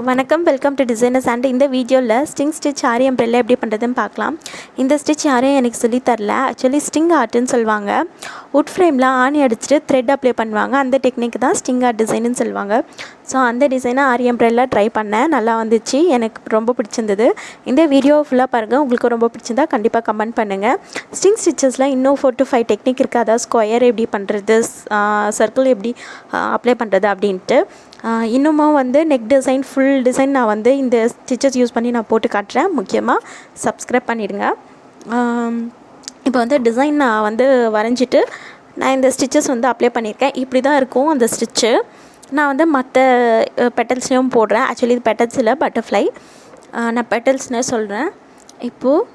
வணக்கம், welcome to designers. And இந்த வீடியோவில் ஸ்டிச் ஆரி அம்ப்ரெல்லா எப்படி பண்ணுறதுன்னு பார்க்கலாம். இந்த ஸ்டிச் யாரையும் எனக்கு சொல்லித் தரல. ஆக்சுவலி ஸ்டிங் ஆர்ட்டுன்னு சொல்லுவாங்க. வுட் ஃப்ரேமில் ஆணி அடிச்சுட்டு த்ரெட் அப்ளை பண்ணுவாங்க. அந்த டெக்னிக் தான் ஸ்டிங் ஆர்ட் டிசைன்னு சொல்லுவாங்க. ஸோ அந்த டிசைனை ஆரி அம்ப்ரெல்லா ட்ரை பண்ணேன். நல்லா வந்துச்சு, எனக்கு ரொம்ப பிடிச்சிருந்தது. இந்த வீடியோ ஃபுல்லாக பாருங்கள். உங்களுக்கு ரொம்ப பிடிச்சிருந்தா கண்டிப்பாக கமெண்ட் பண்ணுங்கள். ஸ்டிச்சஸில் இன்னும் 4 to 5 டெக்னிக் இருக்குது. அதாவது ஸ்கொயர் எப்படி பண்ணுறது, சர்க்கிள் எப்படி அப்ளை பண்ணுறது அப்படின்ட்டு. இன்னமும் நெக் டிசைன், ஃபுல் டிசைன் நான் இந்த ஸ்டிச்சஸ் யூஸ் பண்ணி நான் போட்டு காட்டுறேன். முக்கியமாக சப்ஸ்கிரைப் பண்ணிவிடுங்க. இப்போ டிசைன் நான் வரைஞ்சிட்டு நான் இந்த ஸ்டிச்சஸ் அப்ளை பண்ணியிருக்கேன். இப்படி தான் இருக்கும் அந்த ஸ்டிச்சு. நான் மற்ற பெட்டல்ஸ்லேயும் போடுறேன். ஆக்சுவலி இது பெட்டல்ஸ் இல்லை, பட்டர்ஃப்ளை. நான் பெட்டல்ஸ்னே சொல்கிறேன். இப்போது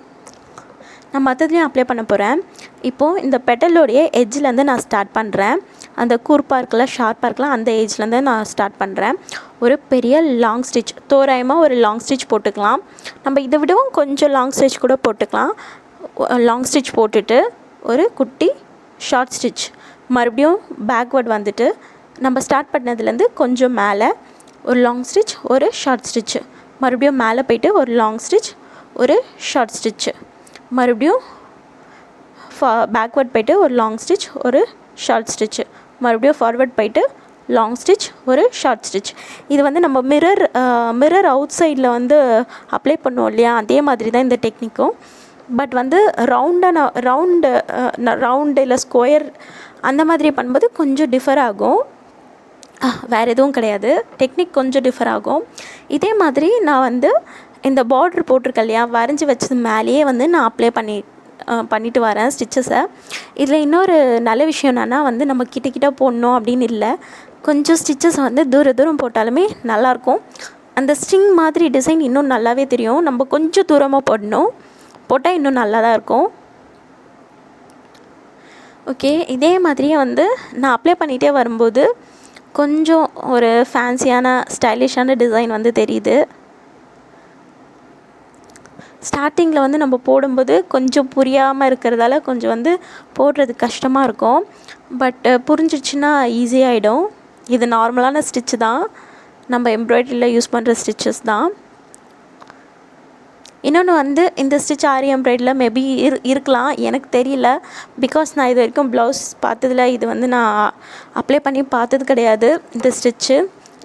நான் மற்றதுலேயும் அப்ளை பண்ண போகிறேன். இப்போது இந்த பெட்டலோடைய எட்ஜ்லேருந்து நான் ஸ்டார்ட் பண்ணுறேன். அந்த கூர்ப்பாக இருக்குல்ல, ஷார்ப்பாக இருக்கலாம், அந்த ஏஜ்லேருந்து நான் ஸ்டார்ட் பண்ணுறேன். ஒரு பெரிய லாங் ஸ்டிச், தோராயமாக ஒரு லாங் ஸ்டிச் போட்டுக்கலாம். நம்ம இதை விடவும் கொஞ்சம் லாங் ஸ்டிச் கூட போட்டுக்கலாம். லாங் ஸ்டிச் போட்டுட்டு ஒரு குட்டி ஷார்ட் ஸ்டிச், மறுபடியும் பேக்வேர்ட் வந்துட்டு நம்ம ஸ்டார்ட் பண்ணதுலேருந்து கொஞ்சம் மேலே ஒரு லாங் ஸ்டிச், ஒரு ஷார்ட் ஸ்டிச்சு, மறுபடியும் மேலே போய்ட்டு ஒரு லாங் ஸ்டிச், ஒரு ஷார்ட் ஸ்டிச்சு, மறுபடியும் பேக்வேர்ட் போய்ட்டு ஒரு லாங் ஸ்டிச், ஒரு ஷார்ட் ஸ்டிச்சு, மறுபடியும் ஃபார்வர்ட் போய்ட்டு லாங் ஸ்டிச், ஒரு ஷார்ட் ஸ்டிச். இது நம்ம மிரர் அவுட் சைடில் அப்ளை பண்ணுவோம் இல்லையா, அதே மாதிரி தான் இந்த டெக்னிக்கும். பட் ரவுண்டு இல்லை ஸ்கொயர் அந்த மாதிரி பண்ணும்போது கொஞ்சம் டிஃபர் ஆகும். வேறு எதுவும் கிடையாது, டெக்னிக் கொஞ்சம் டிஃபர் ஆகும். இதே மாதிரி நான் இந்த பார்ட்ரு போட்டிருக்கேன் இல்லையா, வரைஞ்சி வச்சது மேலேயே நான் அப்ளை பண்ணிட்டு வரேன் ஸ்டிச்சஸை. இதில் இன்னொரு நல்ல விஷயம் என்னென்னா நம்ம கிட்ட போடணும் அப்படின்னு இல்லை. கொஞ்சம் ஸ்டிச்சஸ் தூரம் போட்டாலுமே நல்லாயிருக்கும். அந்த ஸ்ட்ரிங் மாதிரி டிசைன் இன்னும் நல்லாவே தெரியும். நம்ம கொஞ்சம் தூரமாக போட்டால் இன்னும் நல்லா தான் இருக்கும். ஓகே, இதே மாதிரியே நான் அப்ளை பண்ணிகிட்டே வரும்போது கொஞ்சம் ஒரு ஃபேன்சியான ஸ்டைலிஷான டிசைன் தெரியுது. ஸ்டார்டிங்கில் நம்ம போடும்போது கொஞ்சம் புரியாமல் இருக்கிறதால கொஞ்சம் போடுறது கஷ்டமாக இருக்கும். பட் புரிஞ்சிடுச்சுன்னா ஈஸியாகிடும். இது நார்மலான ஸ்டிச்சு தான், நம்ம எம்ப்ராய்டரியில் யூஸ் பண்ணுற ஸ்டிச்சஸ் தான். இன்னொன்று இந்த ஸ்டிச் ஆரி எம்ப்ராய்டரியில் மேபி இருக்கலாம், எனக்கு தெரியல. பிகாஸ் நான் இது வரைக்கும் ப்ளவுஸ் பார்த்ததில் இது நான் அப்ளை பண்ணி பார்த்தது கிடையாது. இந்த ஸ்டிச்சு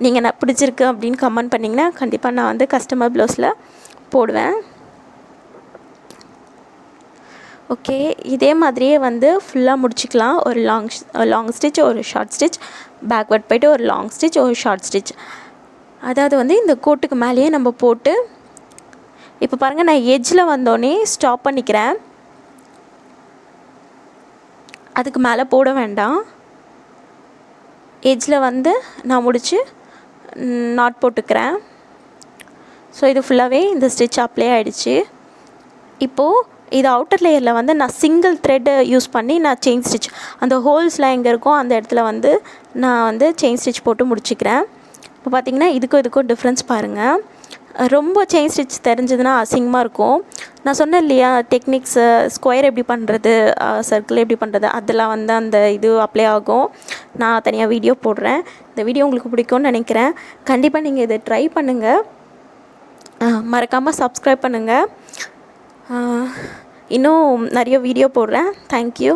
நீங்கள் நான் பிடிச்சிருக்கு அப்படின்னு கமெண்ட் பண்ணிங்கன்னா கண்டிப்பாக நான் கஸ்டமர் ப்ளவுஸில் போடுவேன். ஓகே, இதே மாதிரியே ஃபுல்லாக முடிச்சிக்கலாம். ஒரு லாங் ஸ்டிச், ஒரு ஷார்ட் ஸ்டிச், பேக்வர்ட் போய்ட்டு ஒரு லாங் ஸ்டிச், ஒரு ஷார்ட் ஸ்டிச். அதாவது இந்த கோட்டுக்கு மேலேயே நம்ம போட்டு, இப்போ பாருங்கள், நான் எட்ஜில் வந்தோடனே ஸ்டாப் பண்ணிக்கிறேன். அதுக்கு மேலே போட வேண்டாம். எட்ஜில் நான் முடித்து நாட் போட்டுக்கிறேன். ஸோ இது ஃபுல்லாகவே இந்த ஸ்டிச் அப்ளை ஆகிடுச்சு. இப்போது இது அவுட்டர் லேயரில் நான் சிங்கிள் த்ரெட் யூஸ் பண்ணி நான் செயின் ஸ்டிச், அந்த ஹோல்ஸ்லாம் எங்கே இருக்கோ அந்த இடத்துல நான் செயின் ஸ்டிச் போட்டு முடிச்சுக்கிறேன். இப்போ பார்த்திங்கன்னா இதுக்கும் டிஃப்ரென்ஸ் பாருங்கள். ரொம்ப செயின் ஸ்டிச் தெரிஞ்சதுன்னா அசிங்கமாக இருக்கும். நான் சொன்னேன் இல்லையா டெக்னிக்ஸு, ஸ்கொயர் எப்படி பண்ணுறது, சர்க்கிள் எப்படி பண்ணுறது, அதெல்லாம் அந்த இது அப்ளை ஆகும். நான் தனியாக வீடியோ போடுறேன். இந்த வீடியோ உங்களுக்கு பிடிக்கும்னு நினைக்கிறேன். கண்டிப்பாக நீங்கள் இதை ட்ரை பண்ணுங்கள். மறக்காமல் சப்ஸ்கிரைப் பண்ணுங்கள். இன்னும் நிறைய வீடியோ போடுறேன். தேங்க்யூ.